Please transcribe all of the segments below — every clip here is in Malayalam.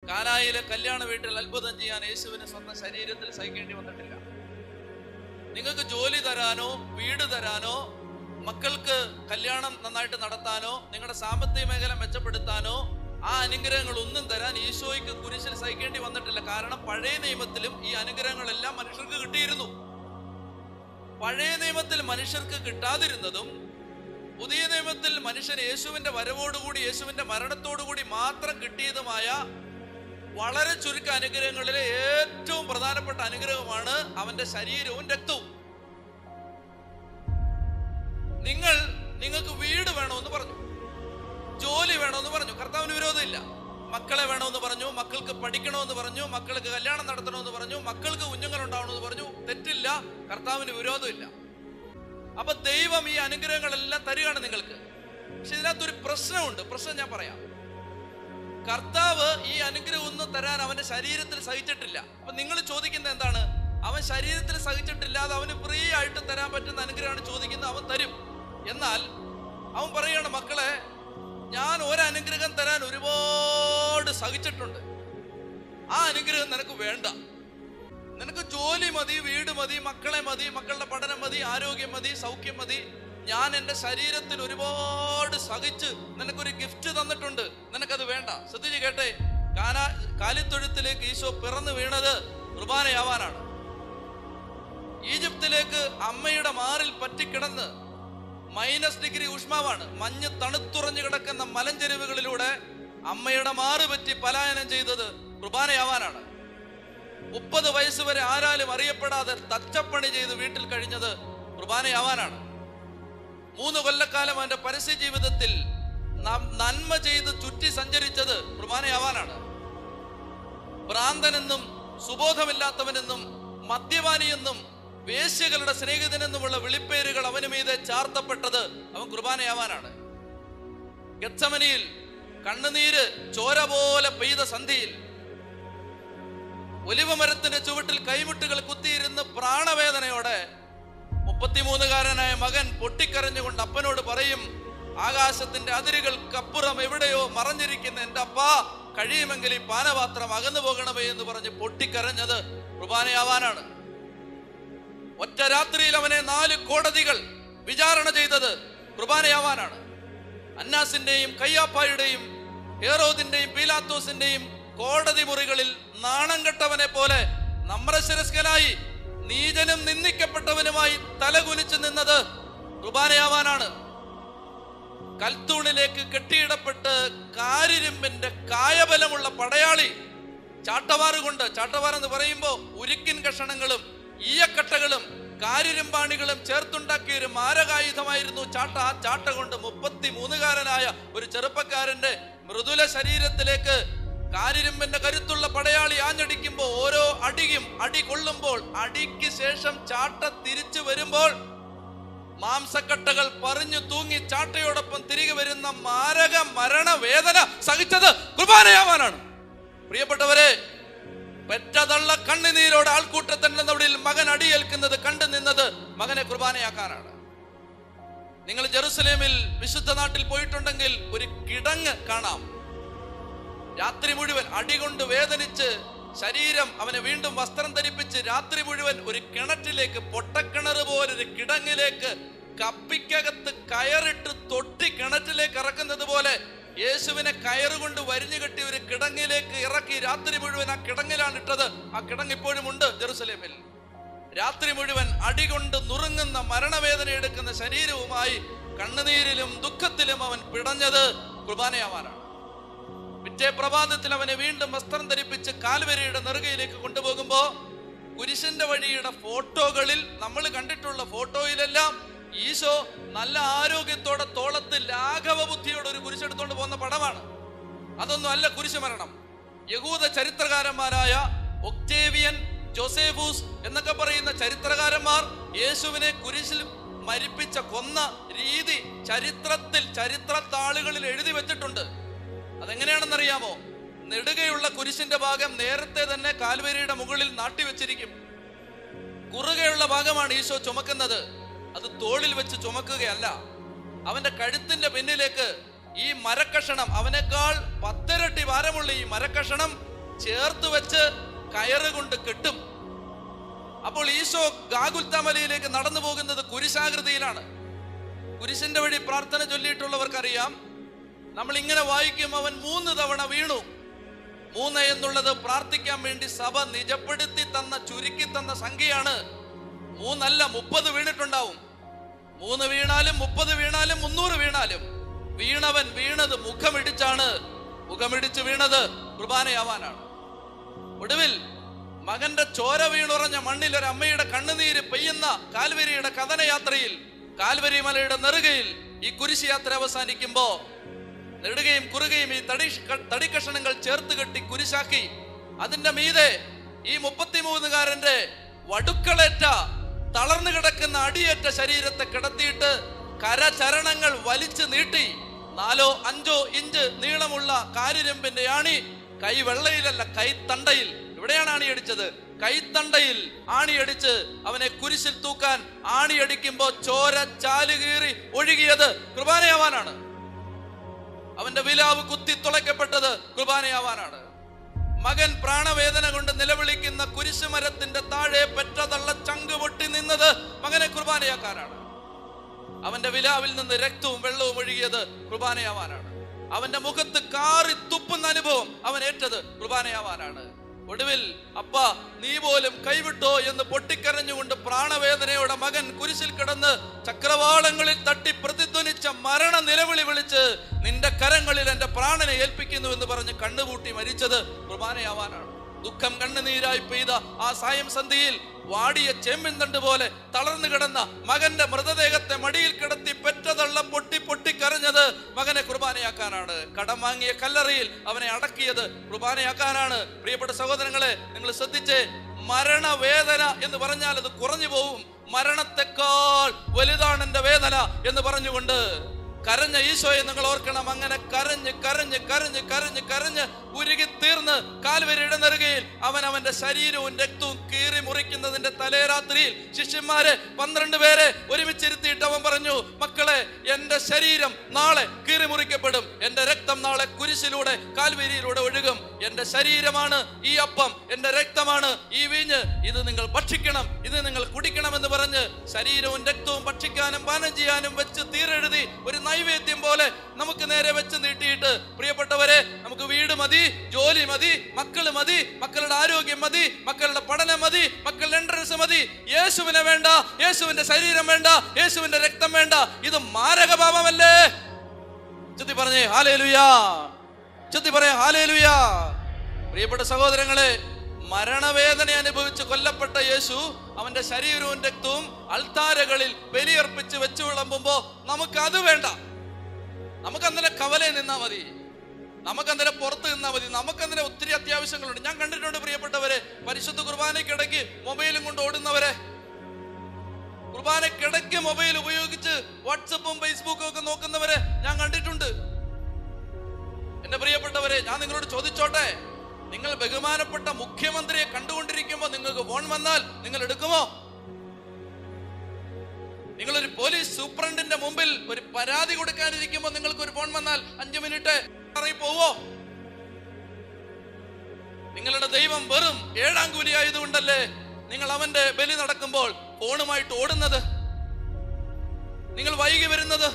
കാനായിലെ കല്യാണ വീട്ടിൽ അത്ഭുതം ചെയ്യാൻ യേശുവിന് സ്വന്തം ശരീരത്തിൽ സഹിക്കേണ്ടി വന്നിട്ടില്ല. നിങ്ങൾക്ക് ജോലി തരാനോ വീട് തരാനോ മക്കൾക്ക് കല്യാണം നന്നായിട്ട് നടത്താനോ നിങ്ങളുടെ സാമ്പത്തിക മേഖല മെച്ചപ്പെടുത്താനോ ആ അനുഗ്രഹങ്ങൾ ഒന്നും തരാൻ ഈശോയ്ക്ക് കുരിശിൽ സഹിക്കേണ്ടി വന്നിട്ടില്ല. കാരണം പഴയ നിയമത്തിലും ഈ അനുഗ്രഹങ്ങളെല്ലാം മനുഷ്യർക്ക് കിട്ടിയിരുന്നു. പഴയ നിയമത്തിൽ മനുഷ്യർക്ക് കിട്ടാതിരുന്നതും പുതിയ നിയമത്തിൽ മനുഷ്യൻ യേശുവിന്റെ വരവോടുകൂടി യേശുവിന്റെ മരണത്തോടുകൂടി മാത്രം കിട്ടിയതുമായ വളരെ ചുരുക്ക അനുഗ്രഹങ്ങളിലെ ഏറ്റവും പ്രധാനപ്പെട്ട അനുഗ്രഹമാണ് അവന്റെ ശരീരവും രക്തവും. നിങ്ങൾക്ക് വീട് വേണമെന്ന് പറഞ്ഞു, ജോലി വേണമെന്ന് പറഞ്ഞു, കർത്താവിന് വിരോധമില്ല. മക്കളെ വേണമെന്ന് പറഞ്ഞു, മക്കൾക്ക് പഠിക്കണമെന്ന് പറഞ്ഞു, മക്കൾക്ക് കല്യാണം നടത്തണമെന്ന് പറഞ്ഞു, മക്കൾക്ക് കുഞ്ഞുങ്ങൾ ഉണ്ടാവണമെന്ന് പറഞ്ഞു, തെറ്റില്ല, കർത്താവിന് വിരോധമില്ല. അപ്പൊ ദൈവം ഈ അനുഗ്രഹങ്ങളെല്ലാം തരികയാണ് നിങ്ങൾക്ക്. പക്ഷെ ഇതിനകത്തൊരു പ്രശ്നമുണ്ട്. പ്രശ്നം ഞാൻ പറയാം. കർത്താവ് ഈ അനുഗ്രഹം ഒന്നും തരാൻ അവന്റെ ശരീരത്തിൽ സഹിച്ചിട്ടില്ല. അപ്പൊ നിങ്ങൾ ചോദിക്കുന്നത് എന്താണ്? അവൻ ശരീരത്തിൽ സഹിച്ചിട്ടില്ലാതെ അവന് ഫ്രീ ആയിട്ട് തരാൻ പറ്റുന്ന അനുഗ്രഹമാണ് ചോദിക്കുന്നത്. അവൻ തരും. എന്നാൽ അവൻ പറയുകയാണ്, മക്കളെ, ഞാൻ ഒരനുഗ്രഹം തരാൻ ഒരുപാട് സഹിച്ചിട്ടുണ്ട്. ആ അനുഗ്രഹം നിനക്ക് വേണ്ട. നിനക്ക് ജോലി മതി, വീട് മതി, മക്കളെ മതി, മക്കളുടെ പഠനം മതി, ആരോഗ്യം മതി, സൗഖ്യം മതി. ഞാൻ എൻ്റെ ശരീരത്തിൽ ഒരുപാട് സഹിച്ച് നിനക്കൊരു ഗിഫ്റ്റ് തന്നിട്ടുണ്ട്, നിനക്കത് വേണ്ട. ശ്രദ്ധിച്ച് കേട്ടെ, കാലിത്തൊഴുത്തിലേക്ക് ഈശോ പിറന്നു വീണത് കുർബാനയാവാനാണ്. ഈജിപ്തിലേക്ക് അമ്മയുടെ മാറിൽ പറ്റിക്കിടന്ന് -ഡിഗ്രി ഊഷ്മാവാണ്, മഞ്ഞ് തണുത്തുറഞ്ഞു കിടക്കുന്ന മലഞ്ചെരുവുകളിലൂടെ അമ്മയുടെ മാറ് പറ്റി പലായനം ചെയ്തത് കുർബാനയാവാനാണ്. 30 വയസ്സ് വരെ ആരാലും അറിയപ്പെടാതെ തച്ചപ്പണി ചെയ്ത് വീട്ടിൽ കഴിഞ്ഞത് കുർബാനയാവാനാണ്. 3 കൊല്ലക്കാലം അവന്റെ പരസ്യ ജീവിതത്തിൽ നന്മ ചെയ്ത് ചുറ്റി സഞ്ചരിച്ചത് കുർബാനയാവാനാണ്. ഭ്രാന്തനെന്നും സുബോധമില്ലാത്തവനെന്നും മദ്യപാനിയെന്നും വേശ്യകളുടെ സ്നേഹിതനെന്നുമുള്ള വിളിപ്പേരുകൾ അവന് മീതെ ചാർത്തപ്പെട്ടത് അവൻ കുർബാനയാവാനാണ്. ഗെത്സമനിയിൽ കണ്ണുനീര് ചോര പോലെ പെയ്ത സന്ധിയിൽ ഒലിവമരത്തിന്റെ ചുവട്ടിൽ കൈമുട്ടുകൾ കുത്തിയിരുന്ന് പ്രാണവേദനയോടെ 33-കാരനായ മകൻ പൊട്ടിക്കരഞ്ഞുകൊണ്ട് അപ്പനോട് പറയും, ആകാശത്തിന്റെ അതിരുകൾക്കപ്പുറം എവിടെയോ മറഞ്ഞിരിക്കുന്ന എൻ്റെ അപ്പ, കഴിയുമെങ്കിൽ ഈ പാനപാത്രം അകന്നു പോകണമേ എന്ന് പറഞ്ഞ് പൊട്ടിക്കരഞ്ഞത് കുർബാനയാവാനാണ്. ഒറ്റ രാത്രിയിൽ അവനെ 4 കോടതികൾ വിചാരണ ചെയ്തത് കുർബാനയാവാനാണ്. അന്നാസിന്റെയും കയ്യാപ്പായുടെയും ഹേറോദിന്റെയും പീലാത്തോസിന്റെയും കോടതി മുറികളിൽ നാണം കെട്ടവനെ പോലെ നമ്രശിരസ്കനായി നീചനും നിന്ദിക്കപ്പെട്ടവനുമായി തലകുലിച്ചു നിന്നത് കുർബാനയാവാനാണ്. കൽത്തൂണിലേക്ക് കെട്ടിയിടപ്പെട്ട് കാരിരുമ്പിന്റെ കായബലമുള്ള പടയാളി ചാട്ടവാറുകൊണ്ട്, ചാട്ടവാർ എന്ന് പറയുമ്പോൾ ഉരുക്കിൻ കഷണങ്ങളും ഈയക്കട്ടകളും കാരിരുമ്പാണികളും ചേർത്തുണ്ടാക്കിയ ഒരു മാരകായുധമായിരുന്നു ചാട്ട. ആ ചാട്ട കൊണ്ട് 33-കാരനായ ഒരു ചെറുപ്പക്കാരന്റെ മൃദുല ശരീരത്തിലേക്ക് കാരിരുമ്പിന്റെ കരുത്തുള്ള പടയാളി ആഞ്ഞടിക്കുമ്പോൾ ഓരോ അടിയും അടി കൊള്ളുമ്പോൾ അടിക്ക് ശേഷം ചാട്ട തിരിച്ചു വരുമ്പോൾ മാംസക്കട്ടകൾ പറഞ്ഞു തൂങ്ങി ചാട്ടയോടൊപ്പം തിരികെ വരുന്ന മാരക മരണവേദന സഹിച്ചത് കുർബാനയാവാനാണ്. പ്രിയപ്പെട്ടവരെ, പെറ്റതള്ള കണ്ണുനീരോടെ ആൾക്കൂട്ടത്തിന്റെ നടുവിൽ മകൻ അടിയേൽക്കുന്നത് കണ്ടു നിന്നത് മകനെ കുർബാനയാക്കാനാണ്. നിങ്ങൾ ജെറുസലേമിൽ വിശുദ്ധ നാട്ടിൽ പോയിട്ടുണ്ടെങ്കിൽ ഒരു കിടങ്ങ് കാണാം. രാത്രി മുഴുവൻ അടികൊണ്ട് വേദനിച്ച് ശരീരം അവനെ വീണ്ടും വസ്ത്രം ധരിപ്പിച്ച് രാത്രി മുഴുവൻ ഒരു കിണറ്റിലേക്ക്, പൊട്ടക്കിണറ് പോലൊരു കിടങ്ങിലേക്ക് കപ്പിക്കകത്ത് കയറിട്ട് തൊട്ടി കിണറ്റിലേക്ക് ഇറക്കുന്നത് പോലെ യേശുവിനെ കയറുകൊണ്ട് വരിഞ്ഞു കെട്ടി ഒരു കിടങ്ങിലേക്ക് ഇറക്കി രാത്രി മുഴുവൻ ആ കിടങ്ങിലാണ് ഇട്ടത്. ആ കിടങ്ങ് ഇപ്പോഴും ഉണ്ട് ജെറുസലേമിൽ. രാത്രി മുഴുവൻ അടികൊണ്ട് നുറുങ്ങുന്ന മരണവേദന എടുക്കുന്ന ശരീരവുമായി കണ്ണുനീരിലും ദുഃഖത്തിലും അവൻ പിടഞ്ഞത് കുർബാനയാവാനാണ്. പിറ്റേ പ്രഭാതത്തിൽ അവനെ വീണ്ടും വസ്ത്രം ധരിപ്പിച്ച് കാൽവരിയുടെ നെറുകയിലേക്ക് കൊണ്ടുപോകുമ്പോ കുരിശിന്റെ വഴിയുടെ ഫോട്ടോകളിൽ നമ്മൾ കണ്ടിട്ടുള്ള ഫോട്ടോയിലെല്ലാം ഈശോ നല്ല ആരോഗ്യത്തോടെ തോളത്ത് ലാഘവ ബുദ്ധിയോടെ ഒരു കുരിശെടുത്തോണ്ട് പോകുന്ന പടമാണ്. അതൊന്നും അല്ല കുരിശ് മരണം. യഹൂദ ചരിത്രകാരന്മാരായ ഒക്ടേവിയൻ, ജോസേഫൂസ് എന്നൊക്കെ പറയുന്ന ചരിത്രകാരന്മാർ യേശുവിനെ കുരിശിൽ മരിപ്പിച്ച കൊന്ന രീതി ചരിത്രത്താളുകളിൽ എഴുതി വെച്ചിട്ടുണ്ട്. അതെങ്ങനെയാണെന്നറിയാമോ? നെടുകയുള്ള കുരിശിന്റെ ഭാഗം നേരത്തെ തന്നെ കാൽവരിയുടെ മുകളിൽ നാട്ടിവെച്ചിരിക്കും. കുറുകയുള്ള ഭാഗമാണ് ഈശോ ചുമക്കുന്നത്. അത് തോളിൽ വെച്ച് ചുമക്കുകയല്ല. അവന്റെ കഴുത്തിന്റെ പിന്നിലേക്ക് ഈ മരക്കഷണം, അവനേക്കാൾ 10 ഇരട്ടി ഭാരമുള്ള ഈ മരക്കഷണം ചേർത്ത് വെച്ച് കയറ് കൊണ്ട് കെട്ടും. അപ്പോൾ ഈശോ ഗാഗുൽത്താ മലയിലേക്ക് നടന്നു പോകുന്നത് കുരിശാകൃതിയിലാണ്. കുരിശിന്റെ വഴി പ്രാർത്ഥന ചൊല്ലിയിട്ടുള്ളവർക്കറിയാം, നമ്മൾ ഇങ്ങനെ വായിക്കും, അവൻ 3 തവണ വീണു. 3 എന്നുള്ളത് പ്രാർത്ഥിക്കാൻ വേണ്ടി സഭ നിജപ്പെടുത്തി തന്ന, ചുരുക്കി തന്ന സംഖ്യയാണ്. 3 അല്ല, 30 വീണിട്ടുണ്ടാവും. 3 വീണാലും 30 വീണാലും 300 വീണാലും വീണവൻ വീണത് മുഖമിടിച്ചാണ്. മുഖമിടിച്ച് വീണത് കുർബാനയാവാനാണ്. ഒടുവിൽ മകന്റെ ചോര വീണുറഞ്ഞ മണ്ണിൽ ഒരു അമ്മയുടെ കണ്ണുനീര് പെയ്യുന്ന കാൽവരിയുടെ കഥനയാത്രയിൽ, കാൽവരി മലയുടെ നെറുകയിൽ ഈ കുരിശ് യാത്ര അവസാനിക്കുമ്പോ നെടുകയും കുറുകയും ഈ തടിക്കഷണങ്ങൾ ചേർത്ത് കെട്ടി കുരിശാക്കി അതിന്റെ മീതെ ഈ 33കാരന്റെ വടുക്കളേറ്റ, തളർന്നു കിടക്കുന്ന അടിയേറ്റ ശരീരത്തെ കിടത്തിയിട്ട് കരചരണങ്ങൾ വലിച്ചു നീട്ടി 4-5 ഇഞ്ച് നീളമുള്ള കാരിരമ്പിന്റെ ആണി, കൈവെള്ളയിലല്ല കൈത്തണ്ടയിൽ, എവിടെയാണ് ആണിയടിച്ചത്? കൈത്തണ്ടയിൽ ആണിയടിച്ച് അവനെ കുരിശിൽ തൂക്കാൻ ആണിയടിക്കുമ്പോ ചോര ചാലുകീറി ഒഴുകിയത് കുർബാനയാവാനാണ്. അവന്റെ വിലാവ് കുത്തി തുളയ്ക്കപ്പെട്ടത് കുർബാനയാവാനാണ്. മകൻ പ്രാണവേദന കൊണ്ട് നിലവിളിക്കുന്ന കുരിശുമരത്തിന്റെ താഴെ പെറ്റതള്ള ചങ്ക് പൊട്ടി നിന്നത് മകനെ കുർബാനയാക്കാനാണ്. അവന്റെ വിലാവിൽ നിന്ന് രക്തവും വെള്ളവും ഒഴുകിയത് കുർബാനയാവാനാണ്. അവന്റെ മുഖത്ത് കാറി തുപ്പുന്ന അനുഭവം അവൻ ഏറ്റത് കുർബാനയാവാനാണ്. ഒടുവിൽ അപ്പ നീ പോലും കൈവിട്ടോ എന്ന് പൊട്ടിക്കരഞ്ഞുകൊണ്ട് പ്രാണവേദനയോടെ മകൻ കുരിശിൽ കിടന്ന് ചക്രവാളങ്ങളിൽ തട്ടി പ്രതിധ്വനിച്ച മരണ നിലവിളി വിളിച്ച് നിന്റെ കരങ്ങളിൽ എന്റെ പ്രാണനെ ഏൽപ്പിക്കുന്നു എന്ന് പറഞ്ഞ് കണ്ണുപൂട്ടി മരിച്ചത് കുർബാനയാവാനാണ്. ദുഃഖം കണ്ണുനീരായി പെയ്ത ആ സായം സന്ധിയിൽ വാടിയ ചേമ്പിൻ തണ്ട് പോലെ തളർന്നു കിടന്ന മകന്റെ മൃതദേഹത്തെ മടിയിൽ കിടത്തി പെറ്റതള്ളം പൊട്ടി പൊട്ടി കരഞ്ഞത് മകനെ കുർബാനയാക്കാനാണ്. കടം വാങ്ങിയ കല്ലറയിൽ അവനെ അടക്കിയത് കുർബാനയാക്കാനാണ്. പ്രിയപ്പെട്ട സഹോദരങ്ങളെ, നിങ്ങൾ ശ്രദ്ധിച്ചേ, മരണവേദന എന്ന് പറഞ്ഞാൽ അത് കുറഞ്ഞു പോവും. മരണത്തെക്കാൾ വലുതാണ് എന്റെ വേദന എന്ന് പറഞ്ഞുകൊണ്ട് കരഞ്ഞ ഈശോയെ നിങ്ങൾ ഓർക്കണം. അങ്ങനെ കരഞ്ഞ് കരഞ്ഞ് കരഞ്ഞ് കരഞ്ഞ് കരഞ്ഞ് ഉരുകി തീർന്ന് കാൽവരിയുടെ നെറുകയിൽ അവൻ അവന്റെ ശരീരവും രക്തവും കീറി മുറിക്കുന്നതിന്റെ തലേരാത്രിയിൽ ശിഷ്യന്മാരെ 12 പേരെ ഒരുമിച്ചിരുത്തിയിട്ട് അവൻ പറഞ്ഞു, മക്കളെ, എന്റെ ശരീരം നാളെ കീറി മുറിക്കപ്പെടും, എന്റെ രക്തം നാളെ കുരിശിലൂടെ കാൽവരിയിലൂടെ ഒഴുകും. എന്റെ ശരീരമാണ് ഈ അപ്പം, എന്റെ രക്തമാണ് ഈ വീഞ്ഞ്, ഇത് നിങ്ങൾ ഭക്ഷിക്കണം, ഇത് നിങ്ങൾ കുടിക്കണം എന്ന് പറഞ്ഞ് ശരീരവും രക്തവും ഭക്ഷിക്കാനും പാനം ചെയ്യാനും വെച്ച് തീരെഴുതി ഒരു നൈവേദ്യം പോലെ നമുക്ക് നേരെ വെച്ച് നീട്ടിയിട്ട്, പ്രിയപ്പെട്ടവരെ, നമുക്ക് വീട് മതി, ജോലി മതി, മക്കള് മതി, മക്കളുടെ ആരോഗ്യം മതി, മക്കളുടെ പഠനം മതി, മക്കളുടെ എൻട്രൻസ് മതി, യേശുവിനെ വേണ്ട, യേശുവിന്റെ ശരീരം വേണ്ട, യേശുവിന്റെ രക്തം വേണ്ട. ഇത് മാരകപാപമല്ലേ? ചൊല്ലി പറഞ്ഞേ ഹല്ലേലൂയ, ചൊല്ലി പറയേ ഹല്ലേലൂയ. പ്രിയപ്പെട്ട സഹോദരങ്ങളെ, മരണവേദന അനുഭവിച്ച് കൊല്ലപ്പെട്ട യേശു അവന്റെ ശരീരവും രക്തവും അൾത്താരകളിൽ ബലിയർപ്പിച്ച് വെച്ചു വിളമ്പുമ്പോ നമുക്ക് അത് വേണ്ട. നമുക്കന്നേരം കവലയിൽ നിന്നാ മതി, നമുക്കന്നേരം പുറത്ത് നിന്നാ മതി, നമുക്കന്നേരം ഒത്തിരി അത്യാവശ്യങ്ങളുണ്ട്. ഞാൻ കണ്ടിട്ടുണ്ട് പ്രിയപ്പെട്ടവരെ, പരിശുദ്ധ കുർബാനയ്ക്കിടയ്ക്ക് മൊബൈലും കൊണ്ട് ഓടുന്നവരെ, കുർബാനയ്ക്കിടയ്ക്ക് മൊബൈൽ ഉപയോഗിച്ച് വാട്സപ്പും ഫേസ്ബുക്കും ഒക്കെ നോക്കുന്നവരെ ഞാൻ കണ്ടിട്ടുണ്ട്. എന്റെ പ്രിയപ്പെട്ടവരെ, ഞാൻ നിങ്ങളോട് ചോദിച്ചോട്ടെ, നിങ്ങൾ ബഹുമാനപ്പെട്ട മുഖ്യമന്ത്രിയെ കണ്ടുകൊണ്ടിരിക്കുമ്പോൾ നിങ്ങൾക്ക് ഫോൺ വന്നാൽ നിങ്ങൾ എടുക്കുമോ? നിങ്ങളൊരു പോലീസ് സൂപ്രണ്ടിന്റെ മുമ്പിൽ ഒരു പരാതി കൊടുക്കാനിരിക്കുമ്പോൾ നിങ്ങൾക്ക് ഒരു ഫോൺ വന്നാൽ 5 മിനിറ്റ് പോവോ? നിങ്ങളുടെ ദൈവം വെറും 7 കൂലി ആയതുകൊണ്ടല്ലേ നിങ്ങൾ അവന്റെ ബലി നടക്കുമ്പോൾ ഫോണുമായിട്ട് ഓടുന്നത്, നിങ്ങൾ വൈകി വരുന്നത്?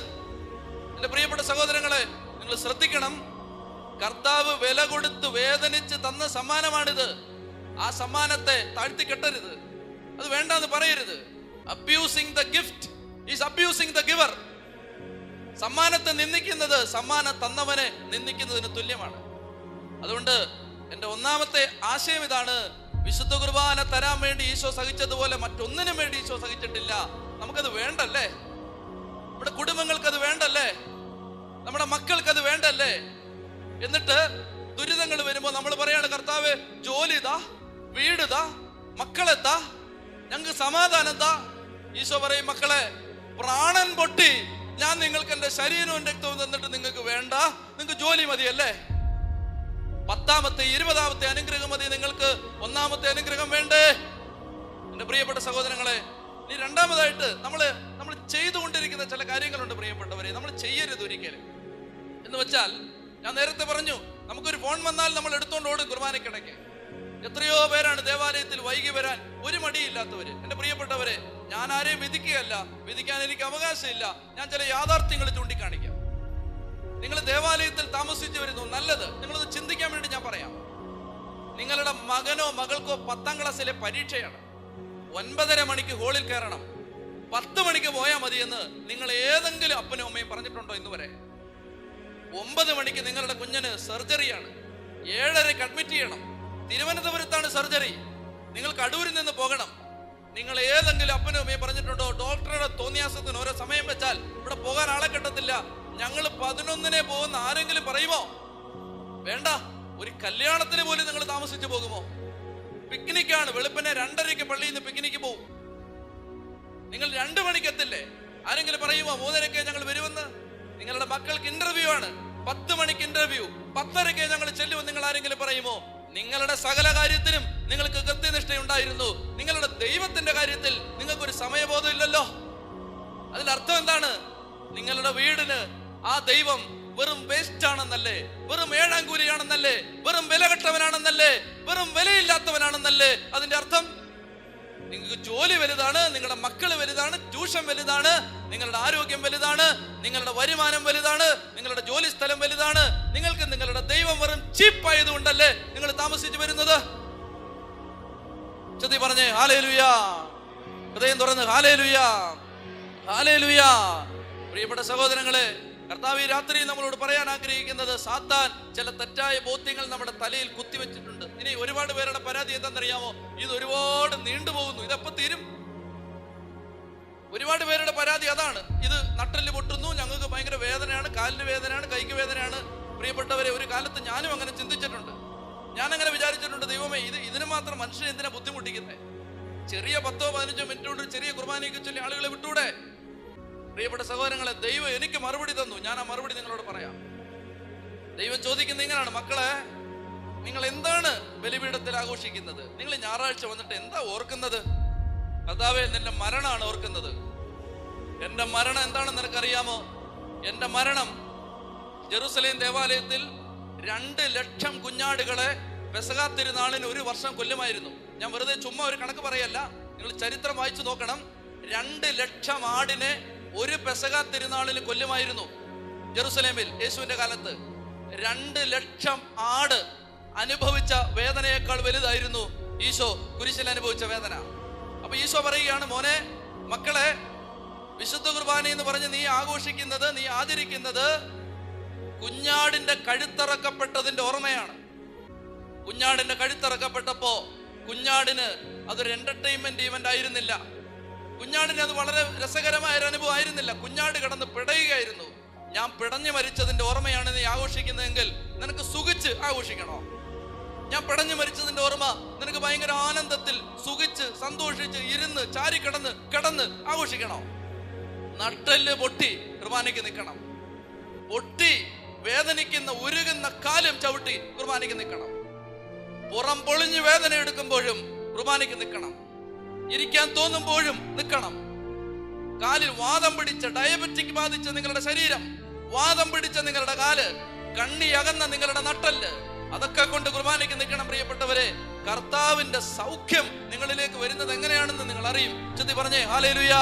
എന്റെ പ്രിയപ്പെട്ട സഹോദരങ്ങളെ, നിങ്ങൾ ശ്രദ്ധിക്കണം. കർത്താവ് വില കൊടുത്ത് വേദനിച്ച് തന്ന സമ്മാനമാണിത്. ആ സമ്മാനത്തെ താഴ്ത്തിക്കെട്ടരുത്, അത് വേണ്ടെന്ന് പറയരുത്. Abusing the gift is abusing the giver. സമ്മാനത്തെ നിന്ദിക്കുന്നത് സമ്മാനം തന്നവനെ നിന്ദിക്കുന്നതിന് തുല്യമാണ്. അതുകൊണ്ട് എന്റെ ഒന്നാമത്തെ ആശയം ഇതാണ്: വിശുദ്ധ കുർബാന തരാൻ വേണ്ടി ഈശോ സഹിച്ചതുപോലെ മറ്റൊന്നിനും വേണ്ടി ഈശോ സഹിച്ചിട്ടില്ല. നമുക്കത് വേണ്ടല്ലേ? നമ്മുടെ കുടുംബങ്ങൾക്ക് അത് വേണ്ടല്ലേ? നമ്മുടെ മക്കൾക്ക് അത് വേണ്ടല്ലേ? എന്നിട്ട് ദുരിതങ്ങൾ വരുമ്പോ നമ്മൾ പറയാണ്, കർത്താവേ, ജോലി താ, വീട് താ, മക്കളെ താ, ഞങ്ങൾക്ക് സമാധാനം താ. ഈശോ പറയും, മക്കളെ, പ്രാണൻ പൊട്ടി ഞാൻ നിങ്ങൾക്ക് എന്റെ ശരീരവും രക്തവും തന്നിട്ട് നിങ്ങൾക്ക് വേണ്ട, നിങ്ങൾക്ക് ജോലി മതിയല്ലേ? 10ാമത്തെ 20ാമത്തെ അനുഗ്രഹം മതി നിങ്ങൾക്ക്, 1ാമത്തെ അനുഗ്രഹം വേണ്ടേ? എന്റെ പ്രിയപ്പെട്ട സഹോദരങ്ങളെ, ഇനി രണ്ടാമതായിട്ട് നമ്മൾ ചെയ്തുകൊണ്ടിരിക്കുന്ന ചില കാര്യങ്ങളുണ്ട് പ്രിയപ്പെട്ടവരെ, നമ്മൾ ചെയ്യരുത് ഒരിക്കലും. എന്ന് വെച്ചാൽ, ഞാൻ നേരത്തെ പറഞ്ഞു, നമുക്കൊരു ഫോൺ വന്നാൽ നമ്മൾ എടുത്തോണ്ട് ഓടും കുർബാനയ്ക്കിടയ്ക്ക്. എത്രയോ പേരാണ് ദേവാലയത്തിൽ വൈകി വരാൻ ഒരു മടിയില്ലാത്തവര്. എന്റെ പ്രിയപ്പെട്ടവരെ, ഞാൻ ആരെയും വിധിക്കുകയല്ല, വിധിക്കാൻ എനിക്ക് അവകാശമില്ല. ഞാൻ ചില യാഥാർത്ഥ്യങ്ങൾ ചൂണ്ടിക്കാണിക്കാം. നിങ്ങൾ ദേവാലയത്തിൽ താമസിച്ചു വരുന്നു, നല്ലത്. നിങ്ങളത് ചിന്തിക്കാൻ വേണ്ടി ഞാൻ പറയാം. നിങ്ങളുടെ മകനോ മകൾക്കോ 10ാം ക്ലാസ്സിലെ പരീക്ഷയാണ്. 9:30 മണിക്ക് ഹോളിൽ കയറണം, 10 മണിക്ക് പോയാൽ മതിയെന്ന് നിങ്ങൾ ഏതെങ്കിലും അപ്പനും അമ്മയും പറഞ്ഞിട്ടുണ്ടോ ഇന്ന് വരെ? 9 മണിക്ക് നിങ്ങളുടെ കുഞ്ഞിന് സർജറിയാണ്, 7:30 അഡ്മിറ്റ് ചെയ്യണം. തിരുവനന്തപുരത്താണ് സർജറി, നിങ്ങൾ കടൂരിൽ നിന്ന് പോകണം. നിങ്ങൾ ഏതെങ്കിലും അപ്പനും അമ്മയും പറഞ്ഞിട്ടുണ്ടോ ഡോക്ടറുടെ തോന്നിയാസത്തിന് ഓരോ സമയം വെച്ചാൽ ഇവിടെ പോകാൻ ആളെ കിട്ടത്തില്ല, ഞങ്ങൾ 11-നെ പോകുന്ന ആരെങ്കിലും പറയുമോ? വേണ്ട. ഒരു കല്യാണത്തിന് പോലും നിങ്ങൾ താമസിച്ചു പോകുമോ? പിക്നിക്കാണ്, വെളുപ്പിനെ 2:30 പള്ളിയിൽ നിന്ന് പിക്നിക്ക് പോകും. നിങ്ങൾ 2 മണിക്ക് എത്തില്ലേ? ആരെങ്കിലും പറയുമോ 3:30 ഞങ്ങൾ വരുമെന്ന്? നിങ്ങളുടെ മക്കൾക്ക് ഇന്റർവ്യൂ ആണ്, 10 മണിക്ക് ഇന്റർവ്യൂ, 10:30 ഞങ്ങൾ ചെല്ലുമെന്ന് നിങ്ങൾ ആരെങ്കിലും പറയുമോ? നിങ്ങളുടെ സകല കാര്യത്തിനും നിങ്ങൾക്ക് കൃത്യനിഷ്ഠയുണ്ടായിരുന്നു, നിങ്ങളുടെ ദൈവത്തിന്റെ കാര്യത്തിൽ നിങ്ങൾക്കൊരു സമയബോധം ഇല്ലല്ലോ. അതിന്റെ അർത്ഥം എന്താണ്? നിങ്ങളുടെ വീടിന് ആ ദൈവം വെറും വേസ്റ്റ് ആണെന്നല്ലേ, വെറും ഏഴാങ്കൂലിയാണെന്നല്ലേ, വെറും വിലകെട്ടവനാണെന്നല്ലേ, വെറും വിലയില്ലാത്തവനാണെന്നല്ലേ അതിന്റെ അർത്ഥം? നിങ്ങൾക്ക് ജോലി വലുതാണ്, നിങ്ങളുടെ മക്കള് വലുതാണ്, ട്യൂഷൻ വലുതാണ്, നിങ്ങളുടെ ആരോഗ്യം വലുതാണ്, നിങ്ങളുടെ വരുമാനം വലുതാണ്, നിങ്ങളുടെ ജോലി സ്ഥലം വലുതാണ്. നിങ്ങൾക്ക് നിങ്ങളുടെ ദൈവം വെറും ചീപ്പായതുകൊണ്ടല്ലേ നിങ്ങൾ താമസിച്ചു വരുന്നത്? ചൊല്ലി പറഞ്ഞേ ഹല്ലേലൂയാ, ഹൃദയം തുറന്ന് ഹല്ലേലൂയാ, ഹല്ലേലൂയാ. പ്രിയപ്പെട്ട സഹോദരങ്ങളെ, കർത്താവ് ഈ രാത്രി നമ്മളോട് പറയാൻ ആഗ്രഹിക്കുന്നത്, സാത്താൻ ചില തെറ്റായ ബോധ്യങ്ങൾ നമ്മുടെ തലയിൽ കുത്തിവെച്ചിട്ടുണ്ട്. ഇനി ഒരുപാട് പേരുടെ പരാതി എന്താണെന്നറിയാമോ? ഇത് ഒരുപാട് നീണ്ടുപോകുന്നു, ഇതെപ്പോ തീരും? ഒരുപാട് പേരുടെ പരാതി അതാണ്. ഇത് നട്ടെല്ല് പൊട്ടുന്നു, ഞങ്ങൾക്ക് ഭയങ്കര വേദനയാണ്, കാലിന് വേദനയാണ്, കൈക്ക് വേദനയാണ്. പ്രിയപ്പെട്ടവരെ, ഒരു കാലത്ത് ഞാനും അങ്ങനെ ചിന്തിച്ചിട്ടുണ്ട്. ഞാൻ അങ്ങനെ വിചാരിച്ചിട്ടുണ്ട്, ദൈവമേ ഇതിന് മാത്രം മനുഷ്യനെ എന്തിനാ ബുദ്ധിമുട്ടിക്കുന്നത്? ചെറിയ 10-15 മിനിറ്റ് കൊണ്ട് ചെറിയ കുർബാനയൊക്കെ ചൊല്ലി ആളുകളെ വിട്ടൂടെ? പ്രിയപ്പെട്ട സഹോദരങ്ങളെ, ദൈവം എനിക്ക് മറുപടി തന്നു. ഞാൻ ആ മറുപടി നിങ്ങളോട് പറയാം. ദൈവം ചോദിക്കുന്നത് ഇങ്ങനെയാണ്: മക്കളെ, നിങ്ങൾ എന്താണ് ബലിപീഠത്തിൽ ആഘോഷിക്കുന്നത്? നിങ്ങൾ ഞായറാഴ്ച വന്നിട്ട് എന്താ ഓർക്കുന്നത്? കർത്താവേ, നിന്റെ മരണമാണ് ഓർക്കുന്നത്. എന്റെ മരണം എന്താണെന്ന് നിനക്കറിയാമോ? എന്റെ മരണം ജെറുസലേം ദേവാലയത്തിൽ 2 ലക്ഷം കുഞ്ഞാടുകളെ പെസഹാ തിരുനാളിന് 1 വർഷം കൊല്ലുമായിരുന്നു. ഞാൻ വെറുതെ ചുമ്മാ ഒരു കണക്ക് പറയല്ല, നിങ്ങൾ ചരിത്രം വായിച്ചു നോക്കണം. 2 ലക്ഷം ആടിനെ ഒരു പെസഹാ തിരുനാളിന് കൊല്ലുമായിരുന്നു ജെറുസലേമിൽ യേശുവിന്റെ കാലത്ത്. 2 ലക്ഷം ആട് അനുഭവിച്ച വേദനയേക്കാൾ വലുതായിരുന്നു ഈശോ കുരിശിൽ അനുഭവിച്ച വേദന. അപ്പൊ ഈശോ പറയുകയാണ്, മോനെ, മക്കളെ, വിശുദ്ധ കുർബാന എന്ന് പറഞ്ഞ് നീ ആഘോഷിക്കുന്നത്, നീ ആചരിക്കുന്നത് കുഞ്ഞാടിന്റെ കഴുത്തറക്കപ്പെട്ടതിന്റെ ഓർമ്മയാണ്. കുഞ്ഞാടിന്റെ കഴുത്തറക്കപ്പെട്ടപ്പോ കുഞ്ഞാടിന് അതൊരു എന്റർടൈൻമെന്റ് ഈവന്റ് ആയിരുന്നില്ല. കുഞ്ഞാടിന് അത് വളരെ രസകരമായ ഒരു അനുഭവം ആയിരുന്നില്ല. കുഞ്ഞാട് കിടന്ന് പിടയുകയായിരുന്നു. ഞാൻ പിടഞ്ഞു മരിച്ചതിന്റെ ഓർമ്മയാണ് നീ ആഘോഷിക്കുന്നതെങ്കിൽ നിനക്ക് സുഖിച്ച് ആഘോഷിക്കണോ? ഞാൻ പിടഞ്ഞു മരിച്ചതിന്റെ ഓർമ്മ നിനക്ക് ഭയങ്കര ആനന്ദത്തിൽ സുഖിച്ച് സന്തോഷിച്ച് ഇരുന്ന് കിടന്ന് ആഘോഷിക്കണോ? നട്ടെല്ല് പൊട്ടി കുർബാനയ്ക്ക് നിൽക്കണം. പൊട്ടി വേദനിക്കുന്ന ഉരുകുന്ന കാലും ചവിട്ടി കുർബാനയ്ക്ക് നിൽക്കണം. പുറം പൊളിഞ്ഞ് വേദന എടുക്കുമ്പോഴും കുർബാനയ്ക്ക് നിൽക്കണം. ഇരിക്കാൻ തോന്നുമ്പോഴും നിൽക്കണം. കാലിൽ വാദം പിടിച്ച, ഡയബറ്റിക് ബാധിച്ച നിങ്ങളുടെ ശരീരം, വാദം പിടിച്ച നിങ്ങളുടെ കാല്, കണ്ണി അകന്ന നിങ്ങളുടെ നട്ടെല്ല്, അതൊക്കെ കൊണ്ട് കുർബാനയ്ക്ക് നിൽക്കണം. പ്രിയപ്പെട്ടവരെ, കർത്താവിന്റെ സൗഖ്യം നിങ്ങളിലേക്ക് വരുന്നത് എങ്ങനെയാണെന്ന് നിങ്ങൾ അറിയും. ചെത്തി പറഞ്ഞേ ഹല്ലേലൂയാ.